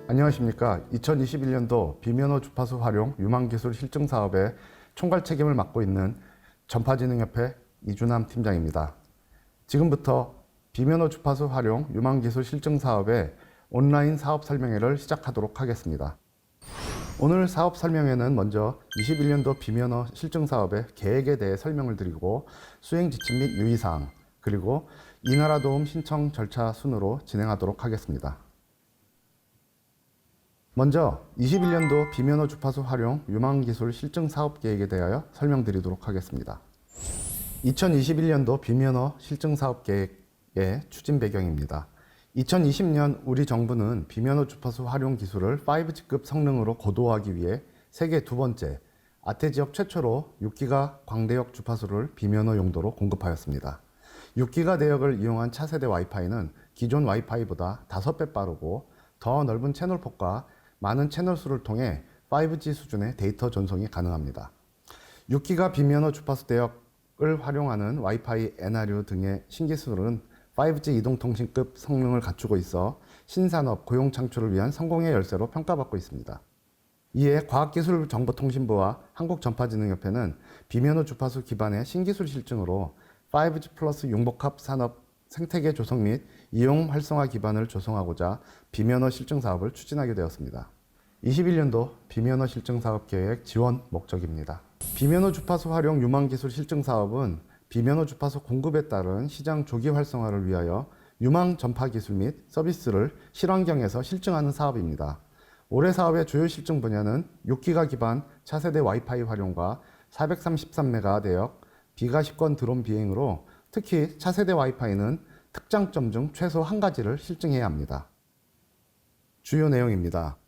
안녕하십니까. 2021년도 비면허 주파수 활용 유망기술 실증 사업의 총괄 책임을 맡고 있는 전파진흥협회 이준함 팀장입니다. 지금부터 비면허 주파수 활용 유망기술 실증 사업의 온라인 사업 설명회를 시작하도록 하겠습니다. 오늘 사업 설명회는 먼저 21년도 비면허 실증 사업의 계획에 대해 설명을 드리고 수행 지침 및 유의사항, 그리고 이나라 도움 신청 절차 순으로 진행하도록 하겠습니다. 먼저 21년도 비면허 주파수 활용 유망기술 실증 사업 계획에 대하여 설명드리도록 하겠습니다. 2021년도 비면허 실증 사업 계획의 추진 배경입니다. 2020년 우리 정부는 비면허 주파수 활용 기술을 5G급 성능으로 고도화하기 위해 세계 두 번째, 아태 지역 최초로 6기가 광대역 주파수를 비면허 용도로 공급하였습니다. 6기가 대역을 이용한 차세대 와이파이는 기존 와이파이보다 5배 빠르고 더 넓은 채널폭과 많은 채널 수를 통해 5G 수준의 데이터 전송이 가능합니다. 6기가 비면허 주파수 대역을 활용하는 와이파이 NRU 등의 신기술은 5G 이동통신급 성능을 갖추고 있어 신산업 고용 창출을 위한 성공의 열쇠로 평가받고 있습니다. 이에 과학기술정보통신부와 한국전파진흥협회는 비면허 주파수 기반의 신기술 실증으로 5G 플러스 융복합 산업 생태계 조성 및 이용 활성화 기반을 조성하고자 비면허 실증 사업을 추진하게 되었습니다. 21년도 비면허 실증 사업 계획 지원 목적입니다. 비면허 주파수 활용 유망기술 실증 사업은 비면허 주파수 공급에 따른 시장 조기 활성화를 위하여 유망 전파 기술 및 서비스를 실환경에서 실증하는 사업입니다. 올해 사업의 주요 실증 분야는 6기가 기반 차세대 와이파이 활용과 433메가 대역 비가시권 드론 비행으로 특히 차세대 와이파이는 특장점 중 최소 한 가지를 실증해야 합니다. 주요 내용입니다.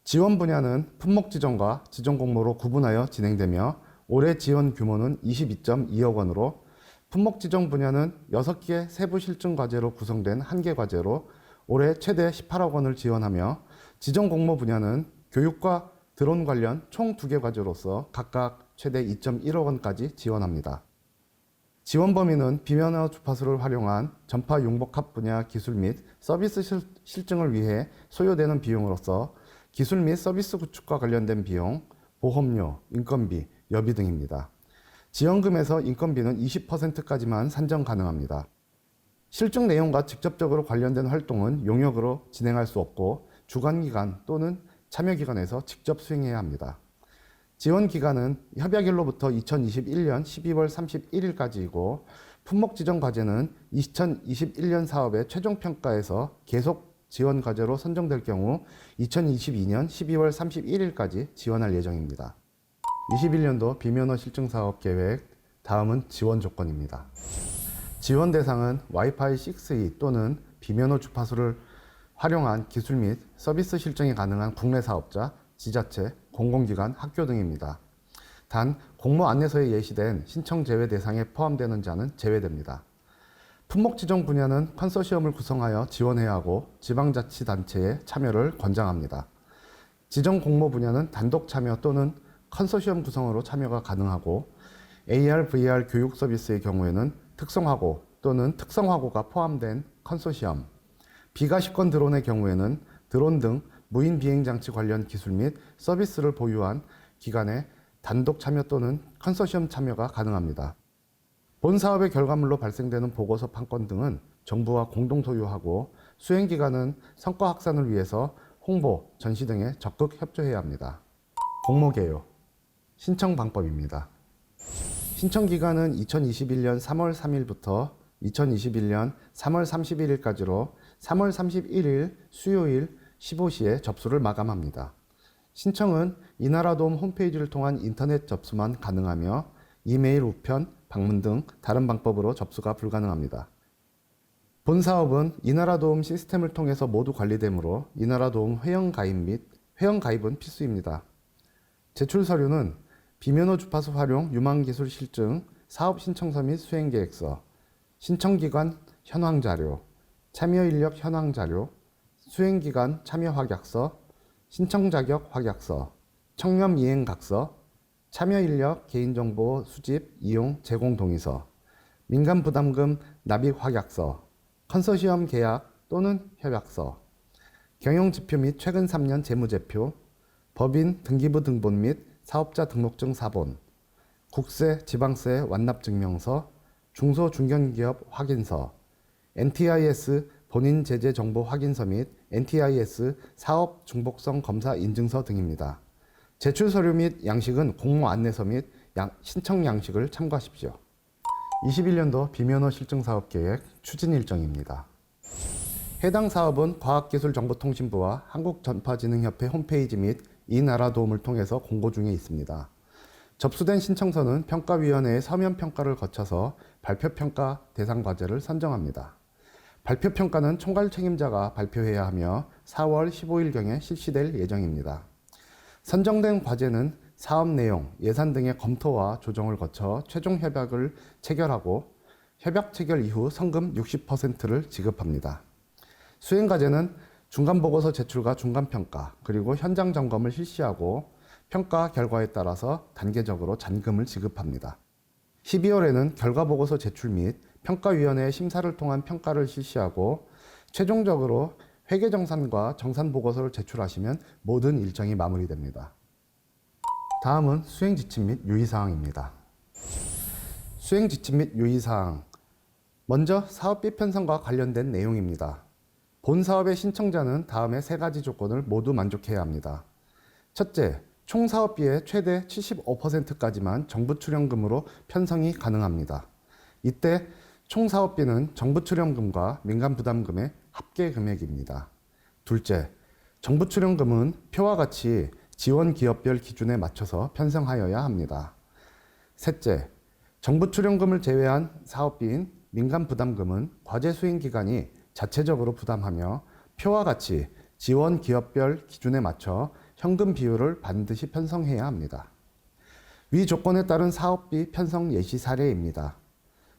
지원 분야는 품목 지정과 지정 공모로 구분하여 진행되며 올해 지원 규모는 22.2억 원으로 품목 지정 분야는 6개 세부 실증 과제로 구성된 1개 과제로 올해 최대 18억 원을 지원하며 지정 공모 분야는 교육과 드론 관련 총 2개 과제로서 각각 최대 2.1억 원까지 지원합니다. 지원 범위는 비면허 주파수를 활용한 전파 융복합 분야 기술 및 서비스 실증을 위해 소요되는 비용으로서 기술 및 서비스 구축과 관련된 비용, 보험료, 인건비, 여비 등입니다. 지원금에서 인건비는 20%까지만 산정 가능합니다. 실증 내용과 직접적으로 관련된 활동은 용역으로 진행할 수 없고 주관기관 또는 참여기관에서 직접 수행해야 합니다. 지원 기간은 협약일로부터 2021년 12월 31일까지이고 품목 지정 과제는 2021년 사업의 최종 평가에서 계속 지원 과제로 선정될 경우 2022년 12월 31일까지 지원할 예정입니다. 21년도 비면허 실증 사업 계획, 다음은 지원 조건입니다. 지원 대상은 와이파이 6E 또는 비면허 주파수를 활용한 기술 및 서비스 실증이 가능한 국내 사업자, 지자체, 공공기관, 학교 등입니다. 단 공모 안내서에 예시된 신청 제외 대상에 포함되는 자는 제외됩니다. 품목 지정 분야는 컨소시엄을 구성하여 지원해야 하고 지방자치단체의 참여를 권장합니다. 지정 공모 분야는 단독 참여 또는 컨소시엄 구성으로 참여가 가능하고 AR, VR 교육 서비스의 경우에는 특성화고 또는 특성화고가 포함된 컨소시엄, 비가시권 드론의 경우에는 드론 등 무인 비행장치 관련 기술 및 서비스를 보유한 기관의 단독 참여 또는 컨소시엄 참여가 가능합니다. 본 사업의 결과물로 발생되는 보고서 판권 등은 정부와 공동 소유하고 수행기관은 성과 확산을 위해서 홍보, 전시 등에 적극 협조해야 합니다. 공모 개요, 신청 방법입니다. 신청 기간은 2021년 3월 3일부터 2021년 3월 31일까지로 3월 31일 수요일 15시에 접수를 마감합니다. 신청은 이나라 도움 홈페이지를 통한 인터넷 접수만 가능하며 이메일, 우편, 방문 등 다른 방법으로 접수가 불가능합니다. 본 사업은 이나라 도움 시스템을 통해서 모두 관리되므로 이나라 도움 회원가입 및 회원가입은 필수입니다. 제출 서류는 비면허 주파수 활용 유망기술 실증, 사업 신청서 및 수행계획서, 신청기관 현황자료, 참여인력 현황자료, 수행기간 참여 확약서, 신청자격 확약서, 청렴이행각서, 참여인력 개인정보 수집, 이용, 제공 동의서, 민간부담금 납입 확약서, 컨소시엄 계약 또는 협약서, 경영지표 및 최근 3년 재무제표, 법인 등기부 등본 및 사업자 등록증 사본, 국세, 지방세 완납증명서, 중소중견기업 확인서, NTIS 본인 제재 정보 확인서 및 NTIS 사업 중복성 검사 인증서 등입니다. 제출 서류 및 양식은 공모 안내서 및 신청 양식을 참고하십시오. 21년도 비면허 실증 사업 계획 추진 일정입니다. 해당 사업은 과학기술정보통신부와 한국전파진흥협회 홈페이지 및 이 나라 도움을 통해서 공고 중에 있습니다. 접수된 신청서는 평가위원회의 서면 평가를 거쳐서 발표평가 대상 과제를 선정합니다. 발표평가는 총괄 책임자가 발표해야 하며 4월 15일경에 실시될 예정입니다. 선정된 과제는 사업 내용, 예산 등의 검토와 조정을 거쳐 최종 협약을 체결하고 협약 체결 이후 성금 60%를 지급합니다. 수행 과제는 중간보고서 제출과 중간평가, 그리고 현장 점검을 실시하고 평가 결과에 따라서 단계적으로 잔금을 지급합니다. 12월에는 결과보고서 제출 및 평가위원회의 심사를 통한 평가를 실시하고 최종적으로 회계정산과 정산보고서를 제출하시면 모든 일정이 마무리됩니다. 다음은 수행지침 및 유의사항입니다. 수행지침 및 유의사항. 먼저 사업비 편성과 관련된 내용입니다. 본 사업의 신청자는 다음의 세 가지 조건을 모두 만족해야 합니다. 첫째, 총 사업비의 최대 75%까지만 정부 출연금으로 편성이 가능합니다. 이때 총 사업비는 정부 출연금과 민간 부담금의 합계 금액입니다. 둘째, 정부 출연금은 표와 같이 지원 기업별 기준에 맞춰서 편성하여야 합니다. 셋째, 정부 출연금을 제외한 사업비인 민간 부담금은 과제 수행 기간이 자체적으로 부담하며 표와 같이 지원 기업별 기준에 맞춰 현금 비율을 반드시 편성해야 합니다. 위 조건에 따른 사업비 편성 예시 사례입니다.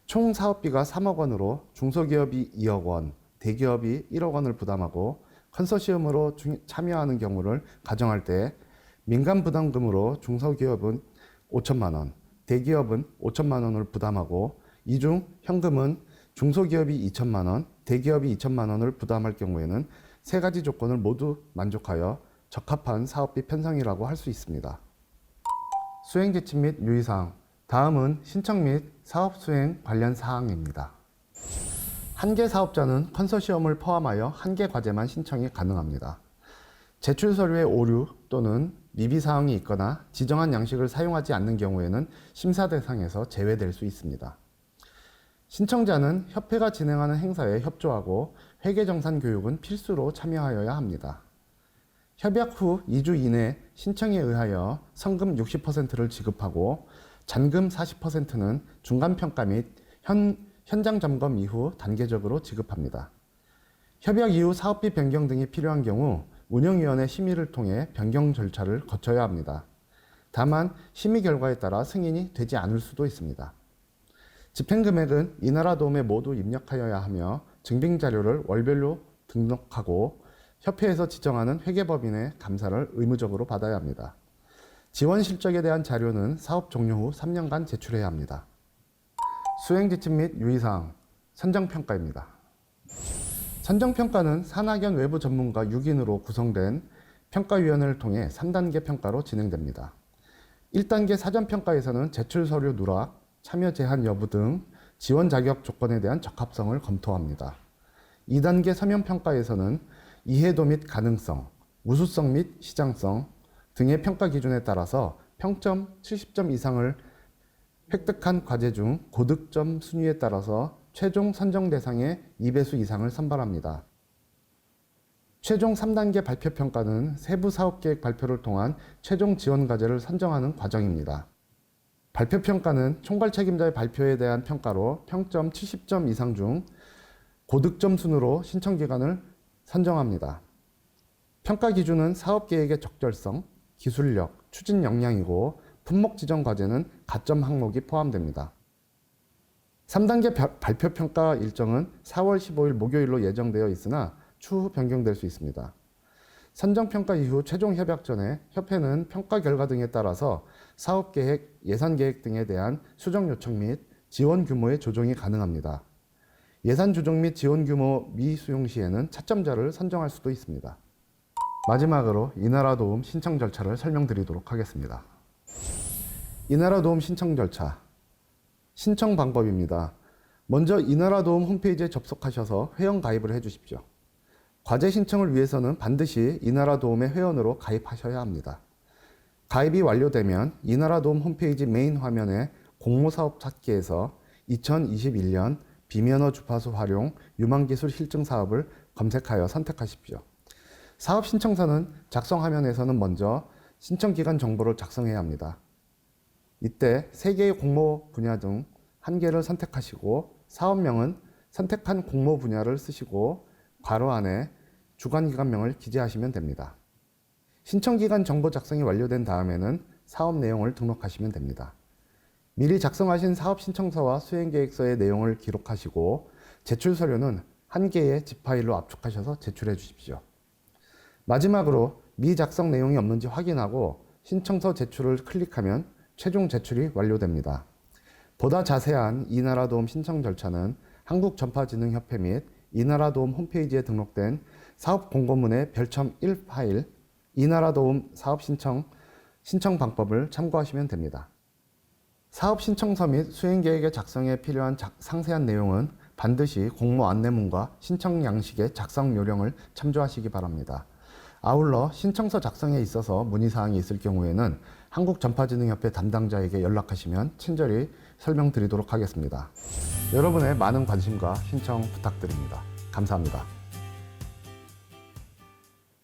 총 사업비가 3억 원으로 중소기업이 2억 원, 대기업이 1억 원을 부담하고 컨소시엄으로 참여하는 경우를 가정할 때 민간 부담금으로 중소기업은 5천만 원, 대기업은 5천만 원을 부담하고 이 중 현금은 중소기업이 2천만 원, 대기업이 2천만 원을 부담할 경우에는 세 가지 조건을 모두 만족하여 적합한 사업비 편성이라고 할 수 있습니다. 수행 지침 및 유의사항. 다음은 신청 및 사업 수행 관련 사항입니다. 한 개 사업자는 컨소시엄을 포함하여 한 개 과제만 신청이 가능합니다. 제출 서류의 오류 또는 미비 사항이 있거나 지정한 양식을 사용하지 않는 경우에는 심사 대상에서 제외될 수 있습니다. 신청자는 협회가 진행하는 행사에 협조하고 회계정산 교육은 필수로 참여하여야 합니다. 협약 후 2주 이내 신청에 의하여 성금 60%를 지급하고 잔금 40%는 중간평가 및 현장 점검 이후 단계적으로 지급합니다. 협약 이후 사업비 변경 등이 필요한 경우 운영위원회 심의를 통해 변경 절차를 거쳐야 합니다. 다만 심의 결과에 따라 승인이 되지 않을 수도 있습니다. 집행금액은 이 나라 도움에 모두 입력하여야 하며 증빙자료를 월별로 등록하고 협회에서 지정하는 회계법인의 감사를 의무적으로 받아야 합니다. 지원 실적에 대한 자료는 사업 종료 후 3년간 제출해야 합니다. 수행지침 및 유의사항, 선정평가입니다. 선정평가는 산학연 외부 전문가 6인으로 구성된 평가위원회를 통해 3단계 평가로 진행됩니다. 1단계 사전평가에서는 제출 서류 누락, 참여 제한 여부 등 지원 자격 조건에 대한 적합성을 검토합니다. 2단계 서면평가에서는 이해도 및 가능성, 우수성 및 시장성 등의 평가 기준에 따라서 평점 70점 이상을 획득한 과제 중 고득점 순위에 따라서 최종 선정 대상의 2배수 이상을 선발합니다. 최종 3단계 발표평가는 세부 사업계획 발표를 통한 최종 지원 과제를 선정하는 과정입니다. 발표평가는 총괄 책임자의 발표에 대한 평가로 평점 70점 이상 중 고득점 순으로 신청 기간을 선정합니다. 평가 기준은 사업계획의 적절성, 기술력, 추진 역량이고 품목 지정 과제는 가점 항목이 포함됩니다. 3단계 발표평가 일정은 4월 15일 목요일로 예정되어 있으나 추후 변경될 수 있습니다. 선정평가 이후 최종 협약 전에 협회는 평가 결과 등에 따라서 사업계획, 예산계획 등에 대한 수정 요청 및 지원 규모의 조정이 가능합니다. 예산 조정 및 지원 규모 미수용 시에는 차점자를 선정할 수도 있습니다. 마지막으로 이나라도움 신청 절차를 설명드리도록 하겠습니다. 이나라도움 신청 절차. 신청 방법입니다. 먼저 이나라도움 홈페이지에 접속하셔서 회원 가입을 해 주십시오. 과제 신청을 위해서는 반드시 이나라도움의 회원으로 가입하셔야 합니다. 가입이 완료되면 이나라도움 홈페이지 메인 화면에 공모사업 찾기에서 2021년 비면허 주파수 활용 유망기술 실증 사업을 검색하여 선택하십시오. 사업 신청서는 작성 화면에서는 먼저 신청기간 정보를 작성해야 합니다. 이때 3개의 공모 분야 중 1개를 선택하시고 사업명은 선택한 공모 분야를 쓰시고 괄호 안에 주관기관명을 기재하시면 됩니다. 신청기간 정보 작성이 완료된 다음에는 사업 내용을 등록하시면 됩니다. 미리 작성하신 사업 신청서와 수행계획서의 내용을 기록하시고 제출 서류는 1개의 zip 파일로 압축하셔서 제출해 주십시오. 마지막으로 미작성 내용이 없는지 확인하고 신청서 제출을 클릭하면 최종 제출이 완료됩니다. 보다 자세한 이나라도움 신청 절차는 한국전파진흥협회 및 이나라도움 홈페이지에 등록된 사업 공고문의 별첨 1 파일 이나라도움 사업 신청 방법을 참고하시면 됩니다. 사업 신청서 및 수행계획의 작성에 필요한 상세한 내용은 반드시 공모 안내문과 신청 양식의 작성 요령을 참조하시기 바랍니다. 아울러 신청서 작성에 있어서 문의사항이 있을 경우에는 한국전파진흥협회 담당자에게 연락하시면 친절히 설명드리도록 하겠습니다. 여러분의 많은 관심과 신청 부탁드립니다. 감사합니다.